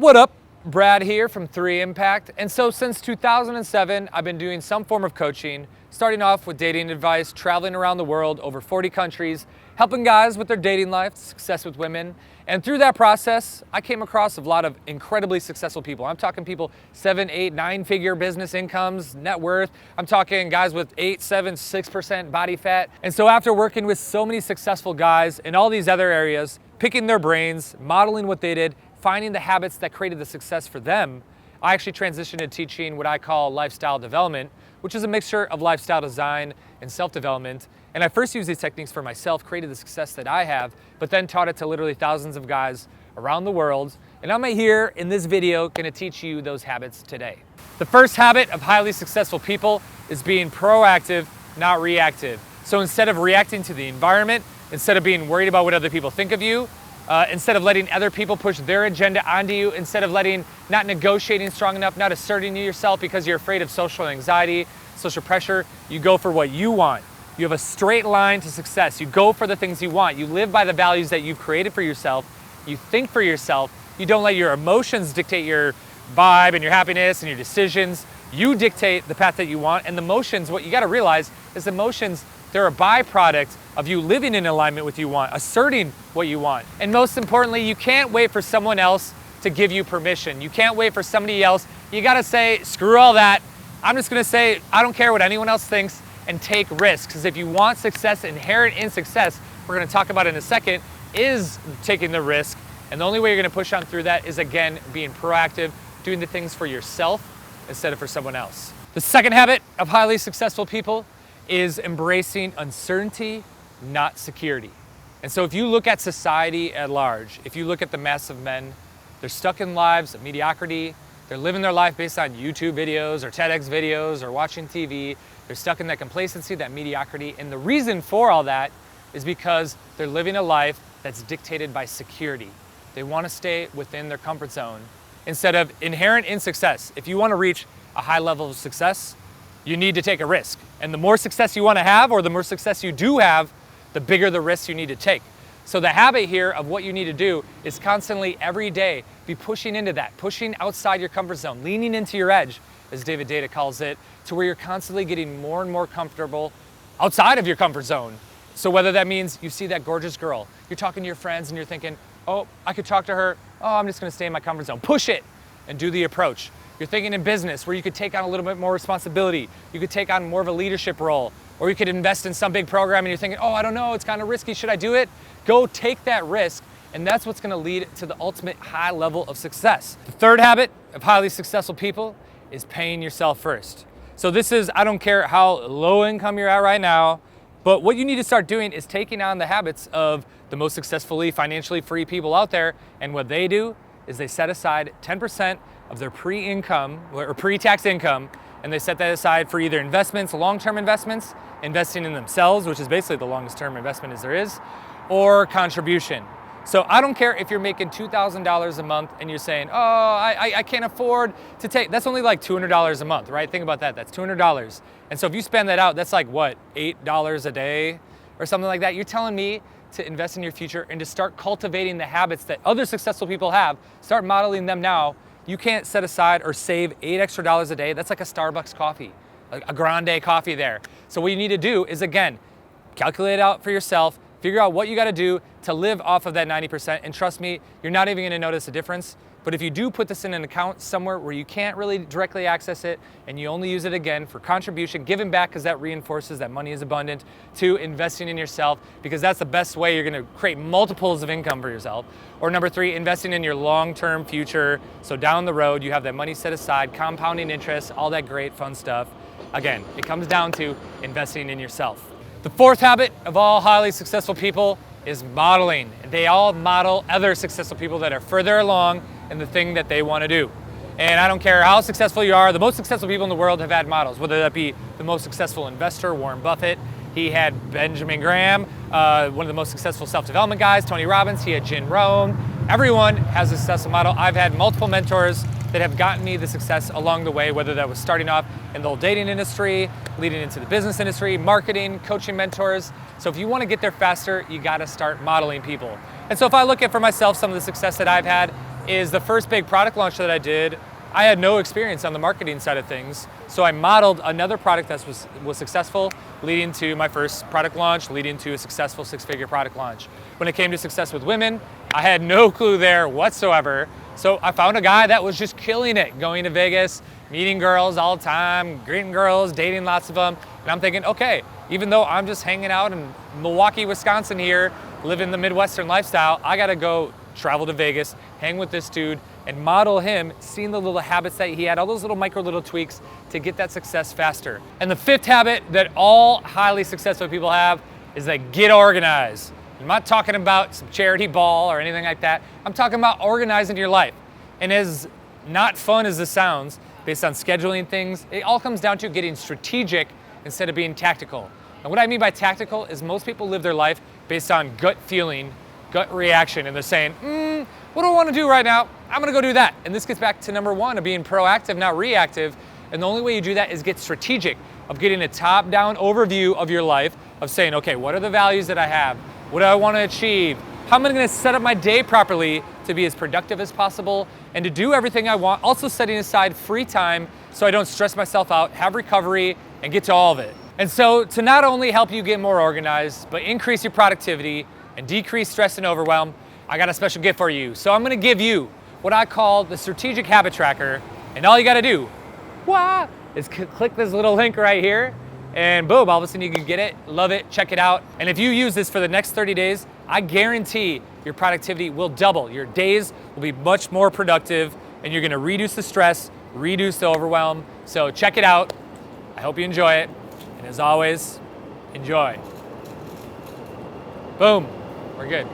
What up? Brad here from 3 Impact. And so since 2007, I've been doing some form of coaching, starting off with dating advice, traveling around the world, over 40 countries, helping guys with their dating life, success with women. And through that process, I came across a lot of incredibly successful people. I'm talking people 7, 8, 9-figure business incomes, net worth. I'm talking guys with 8, 7, 6% body fat. And so after working with so many successful guys in all these other areas, picking their brains, modeling what they did, finding the habits that created the success for them, I actually transitioned to teaching what I call lifestyle development, which is a mixture of lifestyle design and self-development. And I first used these techniques for myself, created the success that I have, but then taught it to literally thousands of guys around the world. And I'm here in this video gonna teach you those habits today. The first habit of highly successful people is being proactive, not reactive. So instead of reacting to the environment, instead of being worried about what other people think of you, instead of letting other people push their agenda onto you, instead of not negotiating strong enough, not asserting yourself because you're afraid of social anxiety, social pressure, you go for what you want. You have a straight line to success. You go for the things you want. You live by the values that you've created for yourself. You think for yourself. You don't let your emotions dictate your vibe and your happiness and your decisions. You dictate the path that you want. And the emotions, what you gotta realize is emotions, they're a byproduct of you living in alignment with what you want, asserting what you want. And most importantly, you can't wait for someone else to give you permission. You can't wait for somebody else. You gotta say, screw all that. I'm just gonna say, I don't care what anyone else thinks, and take risks. Because if you want success, inherent in success, we're gonna talk about in a second, is taking the risk. And the only way you're gonna push on through that is, again, being proactive, doing the things for yourself instead of for someone else. The second habit of highly successful people is embracing uncertainty, not security. And so if you look at society at large, if you look at the mass of men, they're stuck in lives of mediocrity. They're living their life based on YouTube videos or TEDx videos or watching TV. They're stuck in that complacency, that mediocrity. And the reason for all that is because they're living a life that's dictated by security. They want to stay within their comfort zone instead of inherent in success. If you want to reach a high level of success, you need to take a risk. And the more success you want to have, or the more success you do have, the bigger the risks you need to take. So the habit here of what you need to do is constantly, every day, be pushing into that, pushing outside your comfort zone, leaning into your edge, as David Data calls it, to where you're constantly getting more and more comfortable outside of your comfort zone. So whether that means you see that gorgeous girl, you're talking to your friends and you're thinking, oh, I could talk to her, oh, I'm just gonna stay in my comfort zone. Push it and do the approach. You're thinking in business where you could take on a little bit more responsibility. You could take on more of a leadership role, or you could invest in some big program and you're thinking, oh, I don't know, it's kind of risky, should I do it? Go take that risk, and that's what's gonna lead to the ultimate high level of success. The third habit of highly successful people is paying yourself first. So this is, I don't care how low income you're at right now, but what you need to start doing is taking on the habits of the most successfully financially free people out there, and what they do is they set aside 10% of their pre-income or pre-tax income, and they set that aside for either investments, long-term investments, investing in themselves, which is basically the longest term investment as there is, or contribution. So I don't care if you're making $2,000 a month and you're saying, oh, I can't afford to take, that's only like $200 a month, right? Think about that, that's $200. And so if you spend that out, that's like what, $8 a day or something like that? You're telling me to invest in your future and to start cultivating the habits that other successful people have, start modeling them now. You can't set aside or save $8 extra a day. That's like a Starbucks coffee, a grande coffee there. So what you need to do is, again, calculate it out for yourself, figure out what you gotta do to live off of that 90%, and trust me, you're not even gonna notice a difference. But if you do put this in an account somewhere where you can't really directly access it, and you only use it again for contribution, giving back because that reinforces that money is abundant, to investing in yourself, because that's the best way you're gonna create multiples of income for yourself. Or number 3, investing in your long-term future. So down the road, you have that money set aside, compounding interest, all that great fun stuff. Again, it comes down to investing in yourself. The fourth habit of all highly successful people is modeling. They all model other successful people that are further along in the thing that they want to do. And I don't care how successful you are, the most successful people in the world have had models, whether that be the most successful investor, Warren Buffett. He had Benjamin Graham, one of the most successful self-development guys, Tony Robbins. He had Jim Rohn. Everyone has a successful model. I've had multiple mentors that have gotten me the success along the way, whether that was starting off in the whole dating industry, leading into the business industry, marketing, coaching mentors. So if you want to get there faster, you got to start modeling people. And so if I look at for myself some of the success that I've had, is the first big product launch that I did, I had no experience on the marketing side of things. So I modeled another product that was successful, leading to my first product launch, leading to a successful 6-figure product launch. When it came to success with women, I had no clue there whatsoever. So I found a guy that was just killing it, going to Vegas, meeting girls all the time, greeting girls, dating lots of them. And I'm thinking, okay, even though I'm just hanging out in Milwaukee, Wisconsin here, living the Midwestern lifestyle, I gotta go travel to Vegas, hang with this dude, and model him, seeing the little habits that he had, all those little tweaks to get that success faster. And the 5th habit that all highly successful people have is that get organized. I'm not talking about some charity ball or anything like that. I'm talking about organizing your life. And as not fun as this sounds, based on scheduling things, it all comes down to getting strategic instead of being tactical. And what I mean by tactical is most people live their life based on gut feeling, gut reaction, and they're saying, what do I want to do right now? I'm gonna go do that. And this gets back to number 1 of being proactive, not reactive. And the only way you do that is get strategic, of getting a top-down overview of your life, of saying, okay, what are the values that I have? What do I want to achieve? How am I going to set up my day properly to be as productive as possible and to do everything I want, also setting aside free time so I don't stress myself out, have recovery, and get to all of it. And so to not only help you get more organized, but increase your productivity and decrease stress and overwhelm, I got a special gift for you. So I'm going to give you what I call the Strategic Habit Tracker, and all you got to do is click this little link right here, and boom, all of a sudden you can get it, love it, check it out. And if you use this for the next 30 days, I guarantee your productivity will double. Your days will be much more productive, and you're gonna reduce the stress, reduce the overwhelm. So check it out. I hope you enjoy it. And as always, enjoy. Boom, we're good.